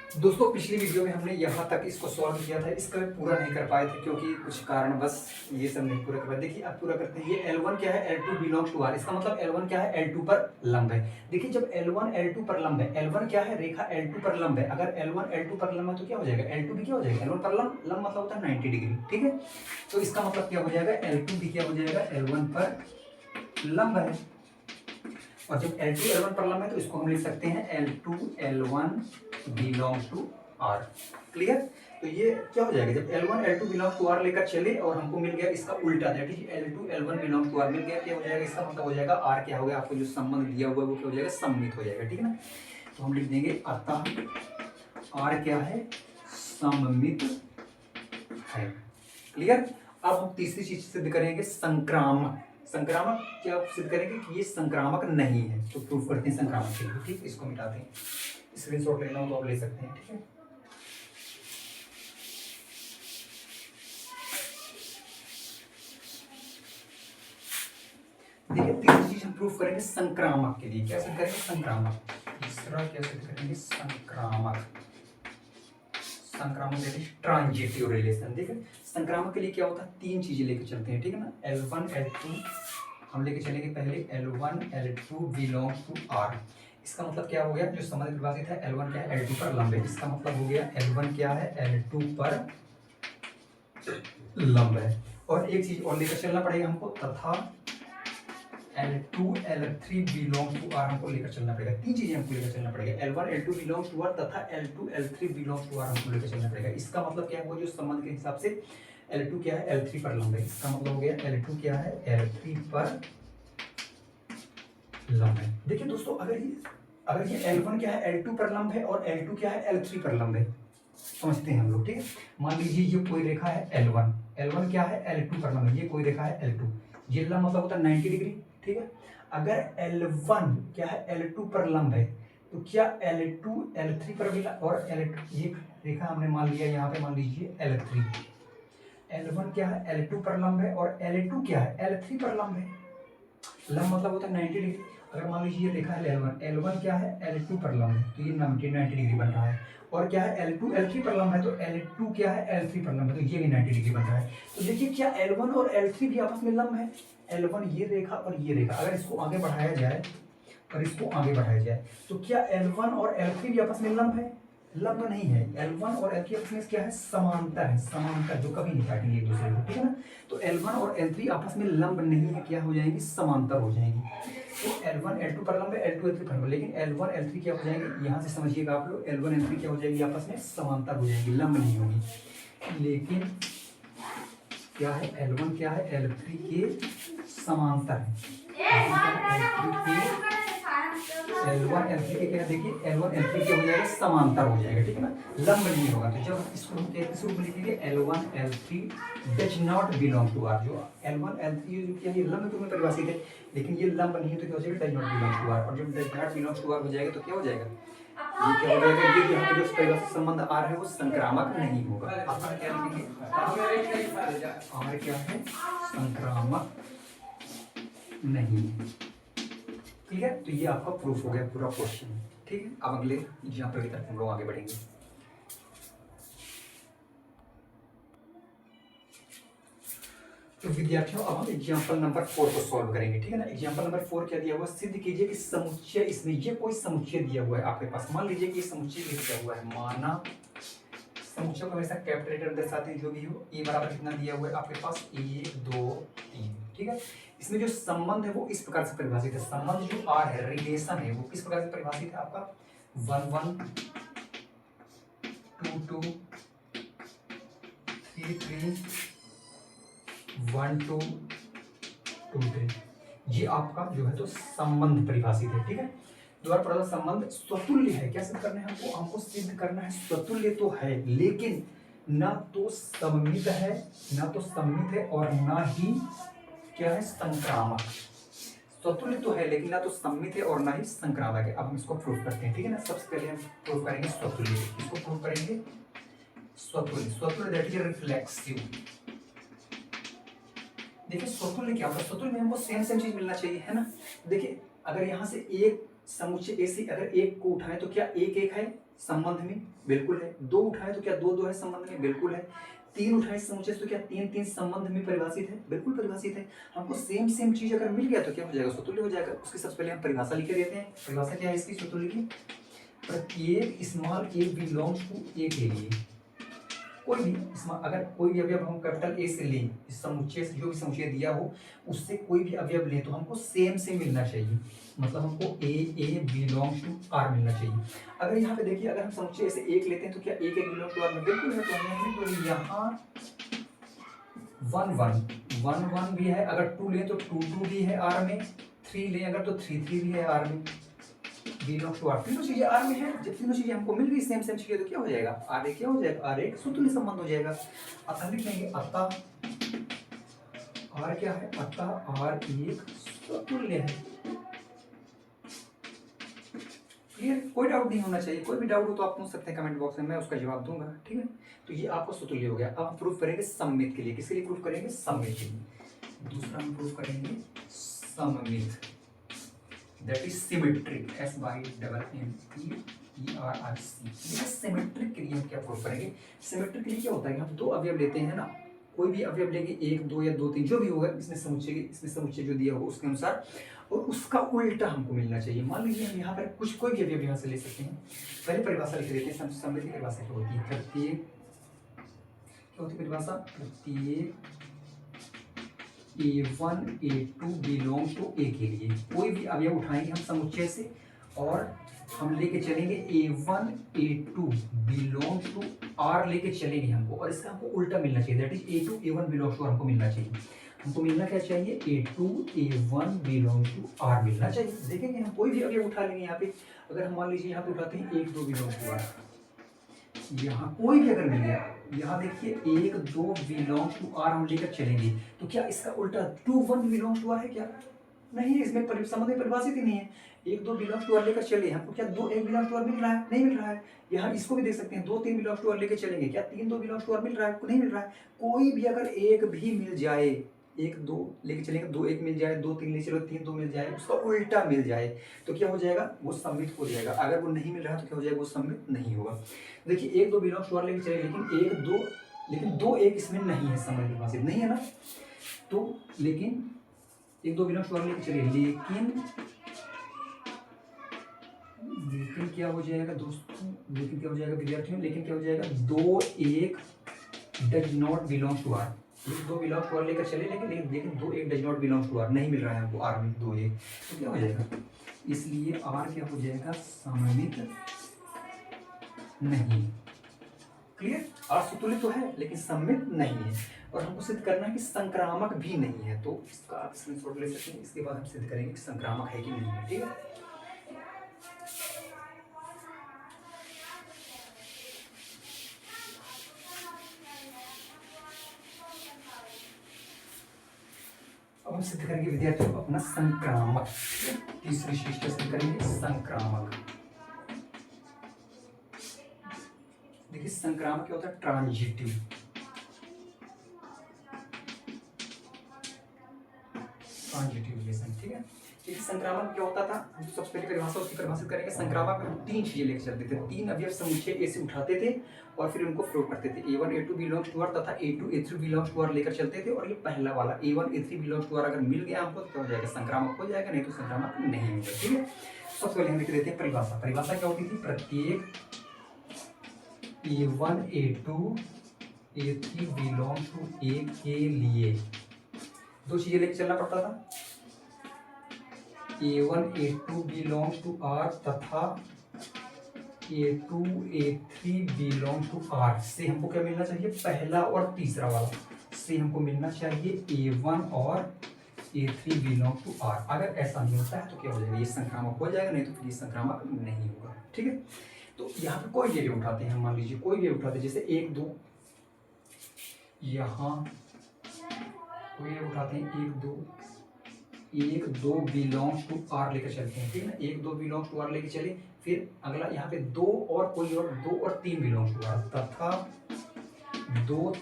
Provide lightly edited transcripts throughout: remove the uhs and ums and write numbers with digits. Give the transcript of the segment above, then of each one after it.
दोस्तों पिछली वीडियो में हमने यहाँ तक इसको सॉल्व किया था, इसका पूरा नहीं कर पाए थे क्योंकि कुछ कारण बस ये सब नहीं पूरा कर पाए। देखिए अब पूरा करते हैं। ये L1 क्या है, L2 बिलोंग्स टू R, इसका मतलब L1 क्या है, L2 पर लंब है। देखिए जब L1 L2 पर लंब है, L1 क्या है, रेखा L2 पर लंब है। अगर L1 L2 पर लंब है तो क्या हो जाएगा, L2 भी क्या हो जाएगा, L1 पर लंब। लंब मतलब होता है 90 डिग्री, ठीक है। तो इसका मतलब क्या हो जाएगा, L2 भी क्या हो जाएगा, L1 पर लंब है। और जब L2 L1 पर लंब है तो इसको हम लिख सकते हैं L2 L1 belongs to R। Clear. तो ये क्या हो जाएगा, जब L1 L2 belongs to R लेकर चले और हमको मिल गया इसका उल्टा, that is L2 L1 belongs to R मिल गया, क्या हो जाएगा, इसका मतलब हो जाएगा R क्या हो गया, आपको जो संबंध दिया हुआ है वो क्या हो जाएगा, सममित हो जाएगा, ठीक है ना। तो हम लिख देंगे अतः R क्या है, सममित है। क्लियर। अब हम तीसरी चीज सिद्ध करेंगे, संक्रामक। संक्रामक क्या सिद्ध करेंगे कि ये संक्रामक नहीं है, तो प्रूफ करते हैं संक्रामक के लिए, ठीक। इसको मिटाते हैं, स्क्रीनशॉट लेना हो तो आप ले सकते हैं, ठीक है। देखिए तीसरी चीज हम प्रूफ करेंगे संक्रामक के लिए, क्या सिद्ध करेंगे, संक्रामक। तीसरा क्या सिद्ध करेंगे, संक्रामक। संक्रामक दैट इज ट्रांजिटिव रिलेशन। देखिए संक्रामक के लिए क्या होता है, तीन चीजें लेकर चलते हैं, ठीक है ना। L1 L2 हम लेके चलेंगे पहले, L1 L2 belongs to R। इसका मतलब क्या हो गया, जो संबंध परिभाषित है L1 क्या है, L2 पर लंब है। इसका मतलब हो गया L1 क्या है, L2 पर लंब है। और एक चीज और लेकर चलना पड़ेगा हमको, तथा L2 L3 belongs to R हमको लेकर चलना पड़ेगा। तीन चीजें हमको लेकर चलना पड़ेगा, L1 L2 belongs to R तथा L2 L3 belongs to R हमको लेकर चलना पड़ेगा। इसका मतलब क्या हुआ, जो संबंध के हिसाब से L2 क्या है, L3 पर लंब है। इसका मतलब हो गया L2 क्या है, L3 पर लंब है। देखिए दोस्तों अगर ये L1 क्या है, L2 पर लंब है और L2 क्या है, L3 पर लंब है, समझते हैं हम लोग, ठीक है। मान लीजिए ये कोई रेखा है L1, L1 क्या है, L2 पर लंब है। ये कोई रेखा है L2, ये लंब मतलब होता है 90 डिग्री, ठीक है। अगर L1 क्या है, L2 पर लंब है तो क्या L2 L3 पर भी और L2 ये रेखा हमने मान लिया यहाँ पे, मान लीजिए L3, L1 क्या है, L2 पर लंब है और L2 क्या है, L3 पर लंब है। लंब मतलब होता है 90 डिग्री। अगर मान लीजिए ये रेखा है L1, L1 क्या है, L2 पर लंब है तो ये 90 डिग्री बन रहा है। और क्या है, L2 L3 पर लंब है तो L2 क्या है, L3 पर लंब है तो ये भी 90 डिग्री बन रहा है। तो देखिए क्या L1 और L3 भी आपस में लंब है। L1 ये रेखा और ये रेखा, अगर इसको आगे बढ़ाया जाए और इसको आगे बढ़ाया जाए तो क्या L1 और L3 भी आपस में लंब है, लंब नहीं है। L1 और L3 आपस में क्या है, समांतर है, समांतर जो कभी नहीं काटेंगे एक दूसरे को, ठीक है ना। तो L1 और L3 आपस में लंब नहीं है, क्या हो जाएंगी, समांतर हो जाएंगी। तो L1 L2 पर लंब है, L2 L3 पर लंब है, लेकिन L1 L3 क्या हो जाएंगे, यहाँ से समझिएगा आप लोग, L1 L3 क्या हो जाएगी, आपस में समांतर हो जाएंगी, लंब नहीं होगी। लेकिन क्या है, L1 क्या है, L3 के समांतर है। L1 L3 के क्या, देखिए L1 L3 के हो जाएगा, समांतर हो जाएगा, ठीक है ना, लंब नहीं होगा। तो जब इसको हम किस रूप में लिखेंगे, L1 L3 does not belong to R। जो L1 L3 जो क्या है, ये लंब रूप में परिभाषित है, लेकिन ये लंब नहीं है तो क्या हो जाएगा, does not belong to R। और जब does not belong to R हो जाएगा तो क्या हो जाएगा, ये क्या हो जाएगा, ये यहाँ पे जो परिभाषित संबंध R है वो संक्रामक नहीं होगा। आप क्या लिखेंगे, R क्या है, संक्रामक नहीं है। ठीक है। तो ये आपका प्रूफ हो गया पूरा क्वेश्चन, ठीक है। अब अगले एग्जाम्पल की तरफ हम लोग आगे बढ़ेंगे। तो विद्यार्थियों अब हम एग्जाम्पल नंबर 4 को सॉल्व करेंगे, ठीक है ना। एग्जाम्पल नंबर 4 क्या दिया हुआ, सिद्ध कीजिए कि समुच्चय, इसमें ये कोई समुच्चय दिया हुआ है आपके पास। मान लीजिए कि समुच्चय दिया हुआ है, माना समुच्चय को हमेशा कैपिटल लेटर दर्शाते हैं, जो भी हो। ए बराबर कितना दिया हुआ है आपके पास, 1 2 3, ठीक है। इसमें जो संबंध है वो इस प्रकार से परिभाषित है, संबंध जो आर है, रिलेशन है, वो किस प्रकार से परिभाषित है आपका, 1 1 2 2 3 3 1 2 2 3। ये आपका जो है तो संबंध परिभाषित है, ठीक है। द्वारा प्रदत्त संबंध स्वतुल्य है। क्या सिद्ध करना है हमको, हमको सिद्ध करना है स्वतुल्य तो है, लेकिन ना तो सममित है, ना तो सममित है और ना ही क्या है, संक्रामक। स्वतुल्य तो है लेकिन ना तो सममित है और ना ही संक्रामक है। अब हम इसको प्रूव करते हैं, ठीक है ना। सबसे पहले हम प्रूव करेंगे स्वतुल्य। इसको प्रूव करेंगे स्वतुल्य। स्वतुल्य दैट इज रिफ्लेक्सिव। देखिए स्वतुल्य क्या होता है, स्वतुल्य में हमको सेम सेम चीज मिलना चाहिए, है ना। देखिए अगर यहाँ से एक समुच्चय ए से अगर एक को उठाएं तो क्या एक एक है संबंध में, बिल्कुल है। दो उठाएं तो क्या दो दो है संबंध में, बिल्कुल है। तीन उठाएं समुच्चय से तो क्या तीन तीन संबंध में परिभाषित है, बिल्कुल परिभाषित है। हमको सेम सेम चीज अगर मिल गया तो क्या हो जाएगा, स्वतुल्य हो जाएगा। उसके सबसे पहले हम परिभाषा लिख के देते हैं। परिभाषा क्या है इसकी स्वतुल्य की, प्रत्येक स्मॉल ए बिलोंग्स टू ए के लिए कोई भी अगर कोई भी अवयव हम कैपिटल ए से लें, इस समुच्चय से जो भी समुच्चय दिया हो उससे कोई भी अवयव लें तो हमको सेम सेम मिलना चाहिए, मतलब हमको ए बिलोंग्स टू आर मिलना चाहिए। अगर यहाँ पे देखिए अगर हम समुच्चय से एक लेते हैं तो क्या एक बिलोंग्स टू आर में, बिल्कुल है। तो हमने तो यहाँ 1 1 भी है, अगर 2 लें तो 2 2 भी है आर में, 3 लें अगर तो 3 3 भी है आर में, बिलोंग्स टू आर। तीनों चीजें आर में है। जब तीनों चीजें हमको मिल गई सेम सेम चीजें तो क्या हो जाएगा, आर क्या हो जाएगा, आर एक स्वतुल्य संबंध हो जाएगा। अतः लिखेंगे अतः आर क्या है, अतः आर एक स्वतुल्य है। क्लियर, कोई डाउट नहीं होना चाहिए। कोई भी डाउट हो तो आप पूछ सकते हैं कमेंट बॉक्स में, मैं उसका जवाब दूंगा, ठीक है। तो ये आपको स्वतुल्य हो गया। अब हम प्रूफ करेंगे सममित के लिए। किसके लिए प्रूफ करेंगे, सममित के लिए। दूसरा हम प्रूफ करेंगे सममित, that is symmetric, SYMMETRIC। Symmetric के लिए हम क्या प्रूफ करेंगे, सिमेट्रिक के लिए क्या होता है, हम दो अवयव लेते हैं ना, कोई भी अवयव लेंगे, एक दो या दो तीन जो भी होगा, इसमें समुच्चय जो दिया होगा उसके अनुसार, और उसका उल्टा हमको मिलना चाहिए। मान लीजिए हम यहाँ पर कुछ कोई भी अवयव यहाँ से ले सकते हैं। पहले परिभाषा लिख देते हैं। सममित की परिभाषा क्या होती है, प्रत्येक क्या होती है परिभाषा, प्रत्येक A1 A2 बिलोंग्स टू ए के लिए कोई भी अवयव उठाएंगे हम समुच्चय से और हम लेके चलेंगे A1 A2 belongs to R लेके चलेंगे हमको, और इसका हमको उल्टा मिलना चाहिए, that is A2 A1 belongs to हमको मिलना चाहिए। हमको मिलना क्या चाहिए, A2 A1 belongs to R मिलना चाहिए। देखेंगे हम कोई भी अवयव उठा लेंगे यहाँ पे, अगर हम मान लीजिए यहाँ पे उठाते हैं 1 2 बिलोंग्स टू R, यहाँ कोई भी अगर मिल गया, यहाँ देखिए 1 2 बिलोंग्स टू आर हम लेकर चलेंगे तो क्या इसका उल्टा 2 1 बिलोंग्स टू आर है क्या, नहीं, इसमें संबंध में परिभाषित ही नहीं है। 1 2 बिलोंग्स टू आर लेकर चले, हमको क्या 2 1 बिलोंग्स टू आर मिल रहा है, नहीं मिल रहा है। यहाँ इसको भी देख सकते हैं, 2 3 बिलोंग्स टू आर लेकर चलेंगे, क्या 3 2 बिलोंग्स टू आर मिल रहा है, नहीं मिल रहा है। कोई भी अगर एक भी मिल जाए, 1 2 लेके चलेंगे, 2 1 मिल जाए, 2 3 ले चलो, 3 2 मिल जाए, उसका उल्टा मिल जाए तो क्या हो जाएगा, वो सम्मित हो जाएगा। अगर वो नहीं मिल रहा तो क्या हो जाएगा, वो सम्मित नहीं होगा। देखिए 1 2 बिलोंग्स टू आर लेके चले, लेकिन 2 1 इसमें नहीं है, सम्मित परिभाषित नहीं है ना, तो लेकिन 1 2 बिलोंग्स टू आर लेके चलिए, लेकिन क्या हो जाएगा दोस्तों, लेकिन क्या हो जाएगा विद्यार्थियों, लेकिन क्या हो जाएगा 2 1 does not belong to R. 1 2 belong to R लेकर चले, लेकिन 2 1 does not belong to R, नहीं मिल रहा है हमको आर में 2 1, तो क्या हो जाएगा, इसलिए आर क्या हो जाएगा, सममित नहीं। क्लियर, आर स्वतुल्य तो है लेकिन सममित नहीं है, और हमको सिद्ध करना है कि संक्रामक भी नहीं है। तो इसका आप स्क्रीनशॉट ले सकते हैं, इसके बाद हम सिद्ध करेंगे कि संक्रामक है कि नहीं है, ठीक है। अब हम सिद्ध करेंगे विद्यार्थियों को अपना संक्रामक, तीसरी शिष्ट सिद्ध करेंगे संक्रामक। देखिए संक्रामक क्या होता है, ट्रांजिटिव, ठीक है। देखिए संक्रामक क्या होता था, हम सबसे पहले परिभाषा उसकी परिभाषित करेंगे। संक्रामक में हम 3 चीजें लेकर चलते थे, 3 अवयव समुच्चय ए से उठाते थे और फिर उनको फ्लोट करते थे। A1 A2 belongs to are तथा A2 A3 belongs to R लेकर चलते थे, और ये पहला वाला A1 A3 belongs to are अगर मिल गया हमको तो क्या हो जाएगा, संक्रामक हो जाएगा, नहीं तो संक्रामक नहीं होगा, ठीक है। सबसे पहले हम लिख देते हैं परिभाषा। परिभाषा क्या होती थी, प्रत्येक A1 A2 A3 belongs to ए के लिए 2 चीजें लेकर चलना पड़ता था, A1 A2 belongs to R तथा A2 A3 belongs to R से हमको क्या मिलना चाहिए, पहला और तीसरा वाला से हमको मिलना चाहिए A1 और A3 बिलोंग्स टू R। अगर ऐसा नहीं होता है तो क्या हो जाएगा, ये संक्रामक हो जाएगा, नहीं तो फिर ये संक्रामक नहीं होगा, ठीक है। तो यहाँ पे कोई भी उठाते हैं, मान लीजिए कोई भी उठाते हैं, जैसे 1 2, यहाँ कोई उठाते हैं 1 2 बिलोंग्स टू आर लेकर चलते हैं, ठीक है ना। 1 2 बिलोंग्स टू आर लेकर चले, फिर अगला यहाँ पे 2 और कोई और 2 और 3 बिलोंग्स टू आर तथा 2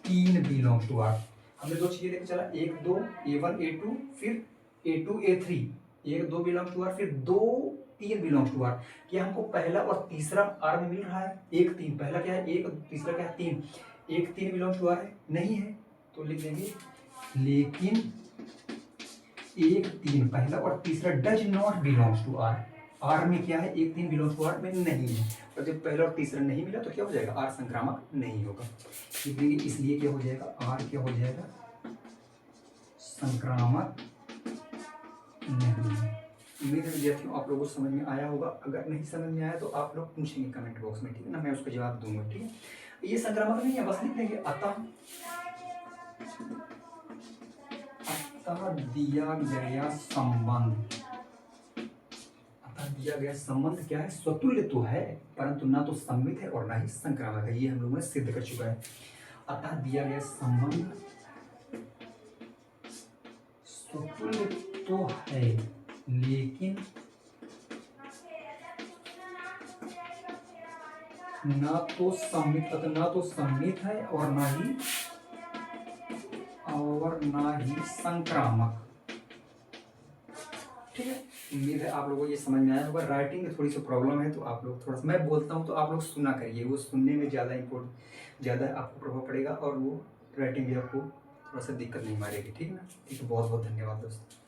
3 बिलोंग्स टू आर। हमने 2 चीजें लेकर चला, 1 2 A1 A2 फिर A2 A3, 1 2 belong to are, फिर 2 3 बिलोंग टू आर। क्या हमको पहला और तीसरा आर में मिल रहा है? 1 3, पहला क्या है 1, तीसरा क्या है 3। 1 3 बिलोंग टू आर है? नहीं है, तो लिख देंगे लेकिन 1 3 पहला और तीसरा does not belongs to R. R में क्या है? 1 3 बिलोंग्स टू आर में नहीं है, और जब पहला और तीसरा नहीं मिला तो क्या हो जाएगा? आर संक्रामक नहीं होगा। इसलिए क्या हो जाएगा? आर क्या हो जाएगा? संक्रामक नहीं है। उम्मीद है विद्यार्थियों आप लोगों को समझ में आया होगा। अगर नहीं समझ में आया तो आप लोग पूछेंगे कमेंट बॉक्स में, ठीक है ना, मैं उसका जवाब दूंगा। ठीक है, ये संक्रामक नहीं है, बस लिख देंगे अतः दिया गया संबंध। अतः दिया गया संबंध क्या है? स्वतुल्य तो है, परंतु ना तो सम्मित है और ना ही संक्रामक है। ये हम लोगों ने सिद्ध कर चुका है। अतः दिया गया संबंध स्वतुल्य तो है, लेकिन ना तो सम्मित है और ना ही संक्रामक। ठीक है, उम्मीद है आप लोगों को ये समझ में आया होगा। राइटिंग में थोड़ी सी प्रॉब्लम है, तो आप लोग थोड़ा सा, मैं बोलता हूँ तो आप लोग सुना करिए, वो सुनने में ज़्यादा आपको प्रभाव पड़ेगा, और वो राइटिंग भी आपको थोड़ा सा दिक्कत नहीं मारेगी। ठीक है ना? ठीक है, बहुत बहुत धन्यवाद दोस्तों।